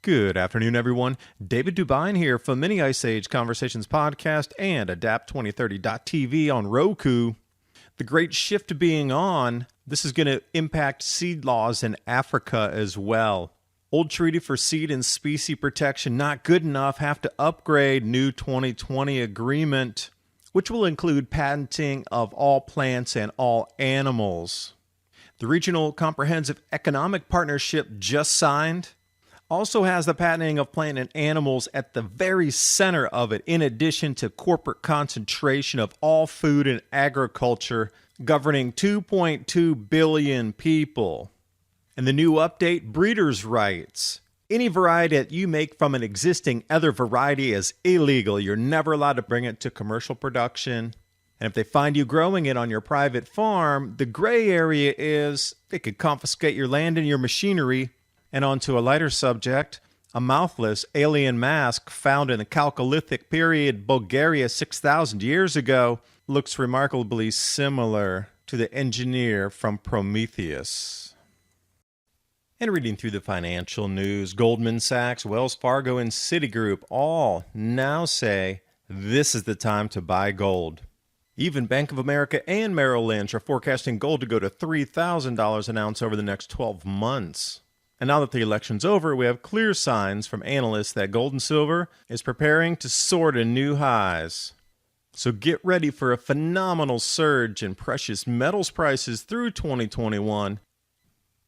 Good afternoon, everyone. David DuByne here from Mini Ice Age Conversations Podcast and Adapt2030.tv on Roku. The great shift being on, this is going to impact seed laws in Africa as well. Old treaty for seed and species protection not good enough, have to upgrade new 2020 agreement, which will include patenting of all plants and all animals. The Regional Comprehensive Economic Partnership just signed. Also has the patenting of plant and animals at the very center of it, in addition to corporate concentration of all food and agriculture, governing 2.2 billion people. And the new update, breeders' rights. Any variety that you make from an existing other variety is illegal. You're never allowed to bring it to commercial production. And if they find you growing it on your private farm, the gray area is they could confiscate your land and your machinery. And on to a lighter subject, a mouthless alien mask found in the Chalcolithic period, Bulgaria 6,000 years ago, looks remarkably similar to the engineer from Prometheus. And reading through the financial news, Goldman Sachs, Wells Fargo, and Citigroup all now say this is the time to buy gold. Even Bank of America and Merrill Lynch are forecasting gold to go to $3,000 an ounce over the next 12 months. And now that the election's over, we have clear signs from analysts that gold and silver is preparing to soar to new highs. So get ready for a phenomenal surge in precious metals prices through 2021.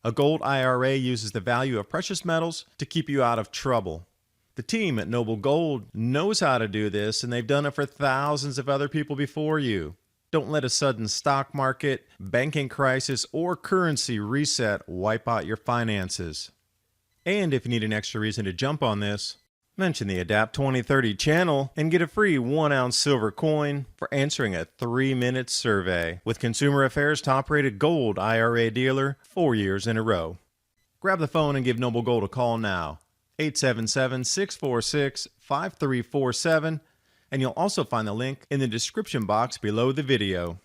A gold IRA uses the value of precious metals to keep you out of trouble. The team at Noble Gold knows how to do this, and they've done it for thousands of other people before you. Don't let a sudden stock market, banking crisis, or currency reset wipe out your finances. And if you need an extra reason to jump on this, mention the Adapt 2030 channel and get a free 1-ounce silver coin for answering a 3-minute survey with Consumer Affairs top-rated gold IRA dealer 4 years in a row. Grab the phone and give Noble Gold a call now. 877-646-5347. And you'll also find the link in the description box below the video.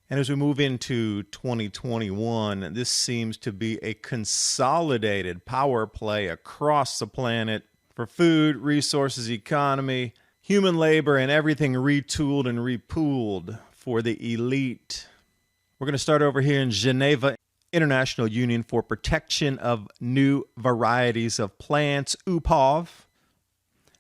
And as we move into 2021, this seems to be a consolidated power play across the planet for food, resources, economy, human labor, and everything retooled and repooled for the elite. We're going to start over here in Geneva, International Union for Protection of New Varieties of Plants, UPOV.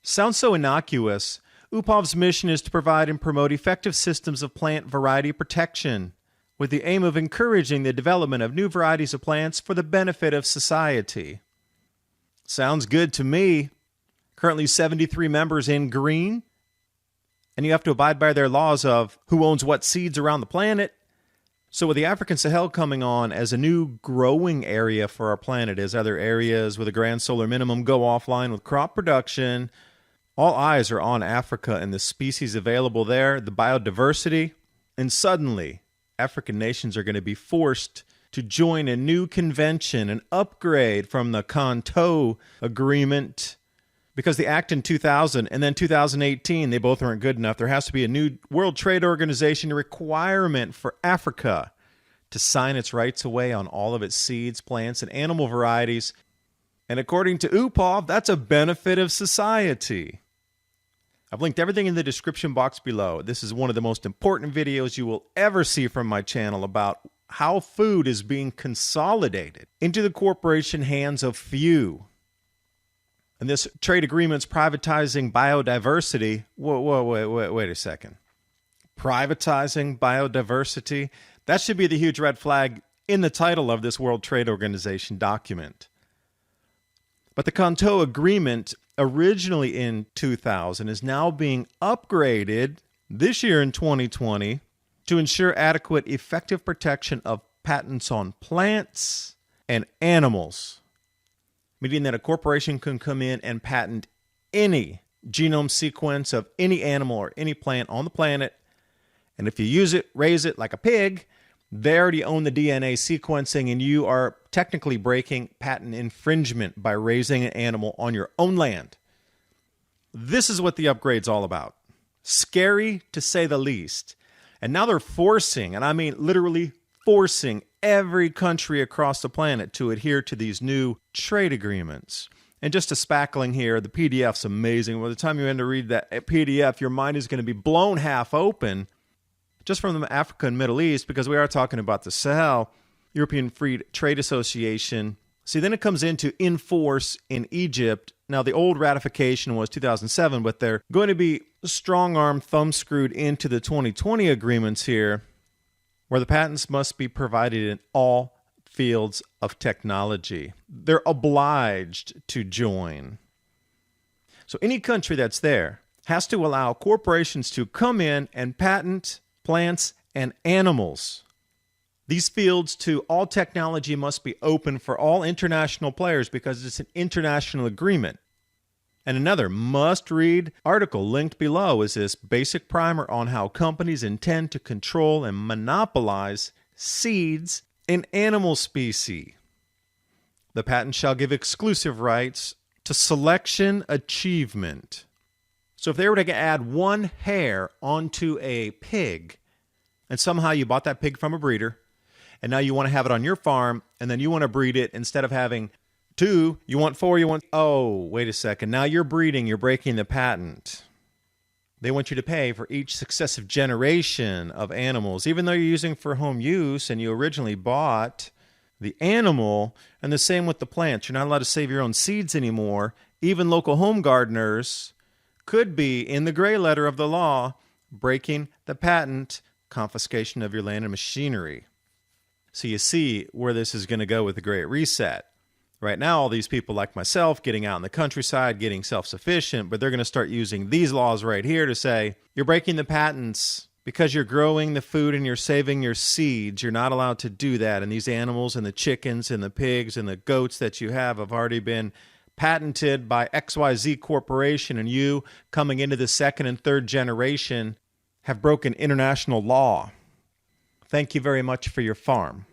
Sounds so innocuous. UPOV's mission is to provide and promote effective systems of plant variety protection with the aim of encouraging the development of new varieties of plants for the benefit of society. Sounds good to me. Currently 73 members in green, and you have to abide by their laws of who owns what seeds around the planet. So with the African Sahel coming on as a new growing area for our planet, as other areas with a grand solar minimum go offline with crop production, all eyes are on Africa and the species available there, the biodiversity, and suddenly African nations are going to be forced to join a new convention, an upgrade from the Cotonou agreement, because the act in 2000 and then 2018, they both weren't good enough. There has to be a new World Trade Organization requirement for Africa to sign its rights away on all of its seeds, plants, and animal varieties. And according to UPOV, that's a benefit of society. I've linked everything in the description box below. This is one of the most important videos you will ever see from my channel about how food is being consolidated into the corporation hands of few. And this trade agreement's privatizing biodiversity. Wait a second. Privatizing biodiversity? That should be the huge red flag in the title of this World Trade Organization document. But the Cotonou agreement, originally in 2000, is now being upgraded this year in 2020 to ensure adequate, effective protection of patents on plants and animals, meaning that a corporation can come in and patent any genome sequence of any animal or any plant on the planet. And if you use it, raise it like a pig, they already own the DNA sequencing, and you are technically breaking patent infringement by raising an animal on your own land. This is what the upgrade's all about. Scary, to say the least. And now they're forcing, and I mean literally forcing, every country across the planet to adhere to these new trade agreements. And just a spackling here, the PDF's amazing. By the time you end to read that PDF, your mind is going to be blown half open just from the Africa and Middle East, because we are talking about the Sahel, European Free Trade Association. See, then it comes into in force in Egypt. Now, the old ratification was 2007, but they're going to be strong-arm thumb-screwed into the 2020 agreements here, where the patents must be provided in all fields of technology. They're obliged to join. So any country that's there has to allow corporations to come in and patent plants and animals. These fields to all technology must be open for all international players because it's an international agreement. And another must-read article linked below is this basic primer on how companies intend to control and monopolize seeds in animal species. The patent shall give exclusive rights to selection achievement. So if they were to add one hair onto a pig, and somehow you bought that pig from a breeder, and now you want to have it on your farm, and then you want to breed it, instead of having 2, you want 4, oh, wait a second, now you're breeding, you're breaking the patent. They want you to pay for each successive generation of animals, even though you're using for home use and you originally bought the animal. And the same with the plants. You're not allowed to save your own seeds anymore. Even local home gardeners could be, in the gray letter of the law, breaking the patent, confiscation of your land and machinery. So you see where this is going to go with the Great Reset. Right now, all these people like myself getting out in the countryside, getting self-sufficient, but they're going to start using these laws right here to say, you're breaking the patents because you're growing the food and you're saving your seeds. You're not allowed to do that. And these animals and the chickens and the pigs and the goats that you have already been patented by XYZ Corporation, and you, coming into the second and third generation, have broken international law. Thank you very much for your farm.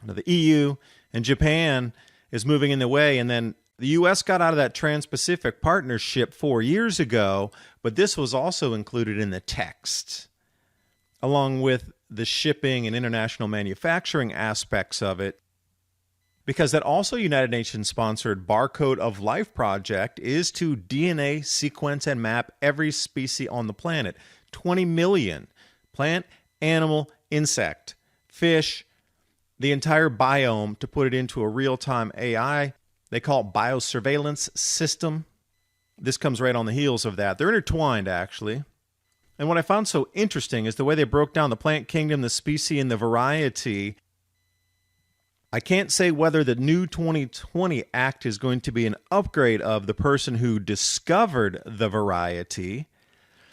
Now, the EU and Japan is moving in the way, and then the U.S. got out of that Trans-Pacific Partnership 4 years ago, but this was also included in the text, along with the shipping and international manufacturing aspects of it, because that also United Nations-sponsored Barcode of Life project is to DNA sequence and map every species on the planet. 20 million plant, animal, insect, fish, the entire biome, to put it into a real-time AI. They call it biosurveillance system. This comes right on the heels of that. They're intertwined, actually. And what I found so interesting is the way they broke down the plant kingdom, the species, and the variety. I can't say whether the new 2020 Act is going to be an upgrade of the person who discovered the variety,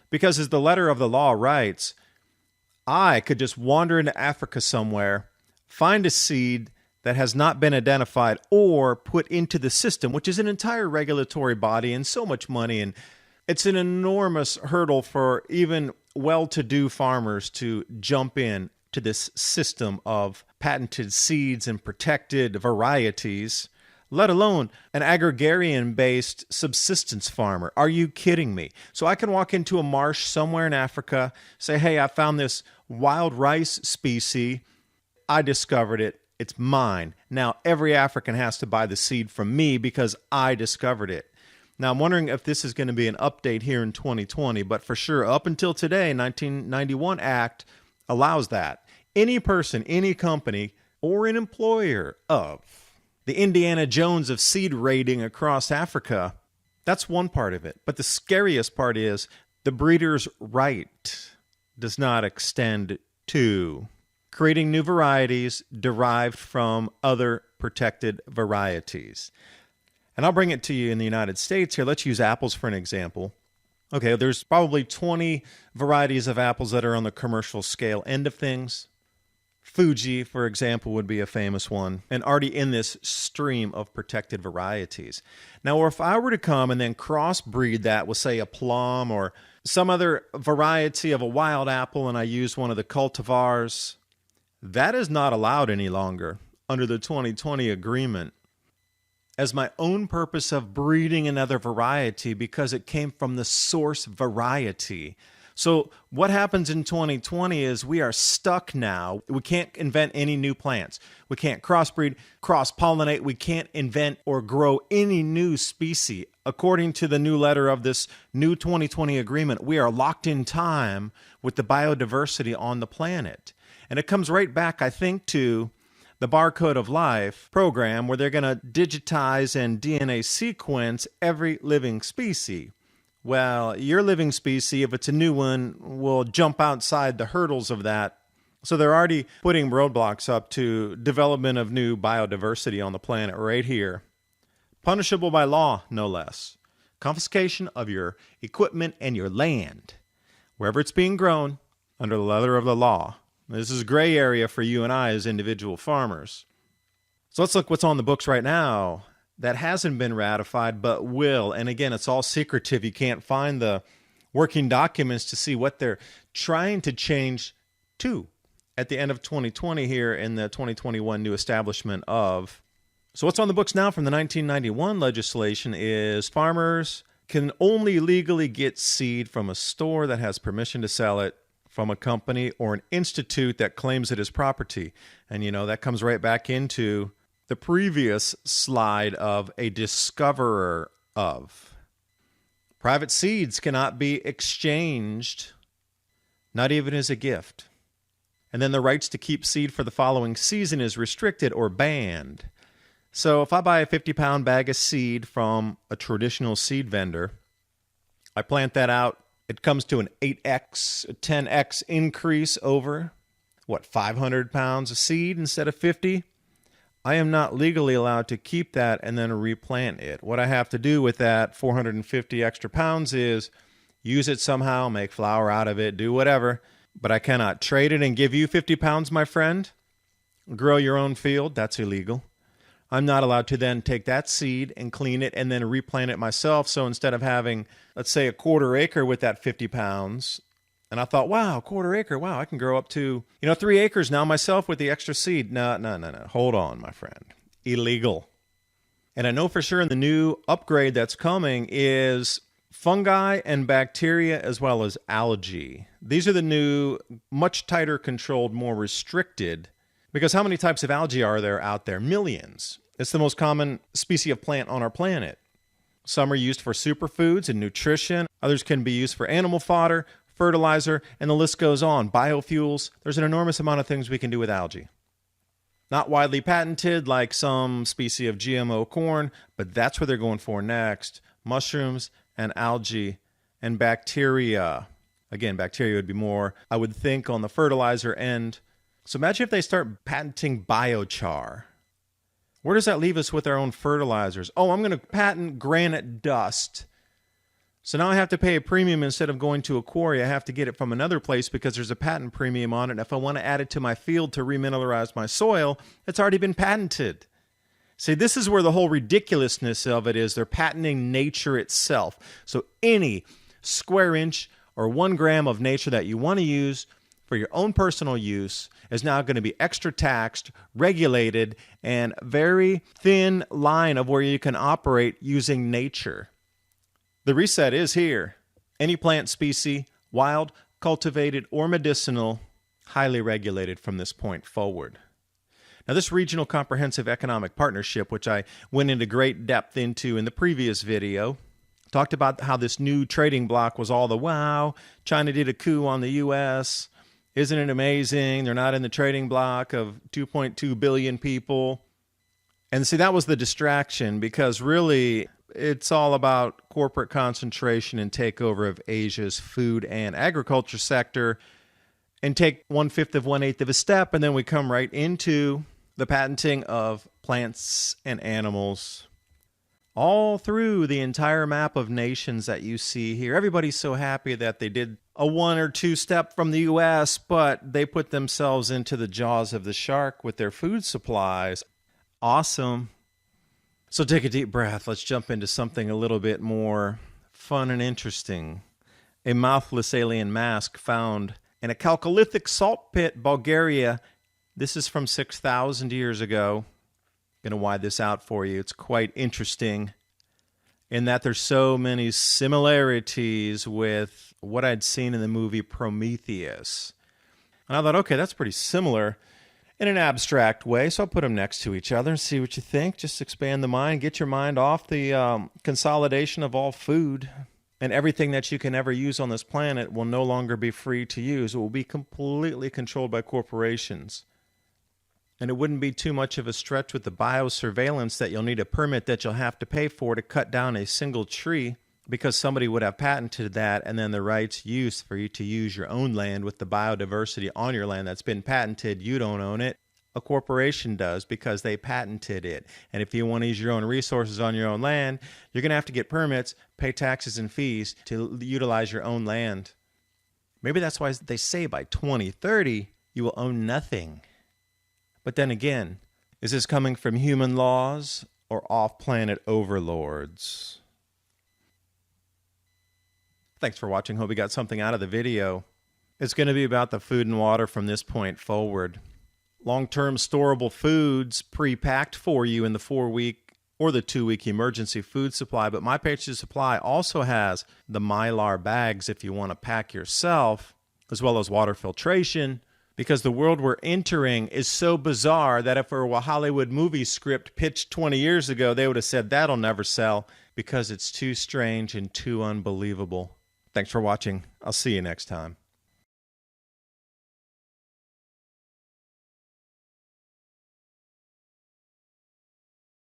because as the letter of the law writes, I could just wander into Africa somewhere, find a seed that has not been identified or put into the system, which is an entire regulatory body and so much money. And it's an enormous hurdle for even well-to-do farmers to jump in to this system of patented seeds and protected varieties, let alone an agrarian-based subsistence farmer. Are you kidding me? So I can walk into a marsh somewhere in Africa, say, hey, I found this wild rice species. I discovered it. It's mine. Now, every African has to buy the seed from me because I discovered it. Now, I'm wondering if this is going to be an update here in 2020, but for sure, up until today, 1991 Act allows that. Any person, any company, or an employer of the Indiana Jones of seed raiding across Africa, that's one part of it. But the scariest part is the breeder's right does not extend to creating new varieties derived from other protected varieties. And I'll bring it to you in the United States here. Let's use apples for an example. Okay, there's probably 20 varieties of apples that are on the commercial scale end of things. Fuji, for example, would be a famous one, and already in this stream of protected varieties. Now, if I were to come and then crossbreed that with, say, a plum or some other variety of a wild apple, and I use one of the cultivars, that is not allowed any longer under the 2020 agreement as my own purpose of breeding another variety because it came from the source variety. So what happens in 2020 is we are stuck now. We can't invent any new plants. We can't crossbreed, cross-pollinate. We can't invent or grow any new species. According to the new letter of this new 2020 agreement, we are locked in time with the biodiversity on the planet. And it comes right back, I think, to the Barcode of Life program, where they're going to digitize and DNA sequence every living species. Well, your living species, if it's a new one, will jump outside the hurdles of that. So they're already putting roadblocks up to development of new biodiversity on the planet right here. Punishable by law, no less. Confiscation of your equipment and your land, wherever it's being grown, under the letter of the law. This is a gray area for you and I as individual farmers. So let's look what's on the books right now that hasn't been ratified but will. And again, it's all secretive. You can't find the working documents to see what they're trying to change to at the end of 2020 here in the 2021 new establishment of. So what's on the books now from the 1991 legislation is farmers can only legally get seed from a store that has permission to sell it, from a company or an institute that claims it as property. And that comes right back into the previous slide of a discoverer of. Private seeds cannot be exchanged, not even as a gift. And then the rights to keep seed for the following season is restricted or banned. So if I buy a 50-pound bag of seed from a traditional seed vendor, I plant that out, it comes to an 8x, a 10x increase over, 500 pounds of seed instead of 50? I am not legally allowed to keep that and then replant it. What I have to do with that 450 extra pounds is use it somehow, make flour out of it, do whatever. But I cannot trade it and give you 50 pounds, my friend. Grow your own field. That's illegal. I'm not allowed to then take that seed and clean it and then replant it myself. So instead of having, let's say, a quarter acre with that 50 pounds, and I thought, wow, quarter acre, wow, I can grow up to, 3 acres now myself with the extra seed. No. Hold on, my friend. Illegal. And I know for sure in the new upgrade that's coming is fungi and bacteria as well as algae. These are the new, much tighter controlled, more restricted. Because how many types of algae are there out there? Millions. It's the most common species of plant on our planet. Some are used for superfoods and nutrition. Others can be used for animal fodder, fertilizer, and the list goes on. Biofuels. There's an enormous amount of things we can do with algae. Not widely patented like some species of GMO corn, but that's what they're going for next. Mushrooms and algae and bacteria. Again, bacteria would be more, I would think, on the fertilizer end. So imagine if they start patenting biochar. Where does that leave us with our own fertilizers? Oh, I'm going to patent granite dust. So now I have to pay a premium instead of going to a quarry. I have to get it from another place because there's a patent premium on it. And if I want to add it to my field to remineralize my soil, it's already been patented. See, this is where the whole ridiculousness of it is. They're patenting nature itself. So any square inch or 1 gram of nature that you want to use for your own personal use is now going to be extra taxed, regulated, and very thin line of where you can operate using nature. The reset is here. Any plant species, wild, cultivated, or medicinal, highly regulated from this point forward. Now, this regional comprehensive economic partnership, which I went into great depth into in the previous video, talked about how this new trading bloc was all the wow. China did a coup on the U.S. Isn't it amazing? They're not in the trading bloc of 2.2 billion people. And see, that was the distraction because really it's all about corporate concentration and takeover of Asia's food and agriculture sector and take 1/5 of 1/8 of a step. And then we come right into the patenting of plants and animals all through the entire map of nations that you see here. Everybody's so happy that they did a 1 or 2 step from the U.S., but they put themselves into the jaws of the shark with their food supplies. Awesome. So take a deep breath. Let's jump into something a little bit more fun and interesting. A mouthless alien mask found in a chalcolithic salt pit, Bulgaria. This is from 6,000 years ago. Going to wide this out for you. It's quite interesting. in that there's so many similarities with what I'd seen in the movie Prometheus. And I thought, okay, that's pretty similar in an abstract way, so I'll put them next to each other and see what you think. Just expand the mind, get your mind off the consolidation of all food. And everything that you can ever use on this planet will no longer be free to use. It will be completely controlled by corporations. And it wouldn't be too much of a stretch with the biosurveillance that you'll need a permit that you'll have to pay for to cut down a single tree, because somebody would have patented that, and then the rights use for you to use your own land with the biodiversity on your land that's been patented. You don't own it. A corporation does, because they patented it. And if you want to use your own resources on your own land, you're going to have to get permits, pay taxes and fees to utilize your own land. Maybe that's why they say by 2030, you will own nothing. But then again, is this coming from human laws or off-planet overlords? Thanks for watching. Hope you got something out of the video. It's going to be about the food and water from this point forward. Long-term storable foods pre-packed for you in the 4-week or the 2-week emergency food supply. But My Patriot Supply also has the Mylar bags if you want to pack yourself, as well as water filtration, because the world we're entering is so bizarre that if it were a Hollywood movie script pitched 20 years ago, they would have said that'll never sell because it's too strange and too unbelievable. Thanks for watching. I'll see you next time.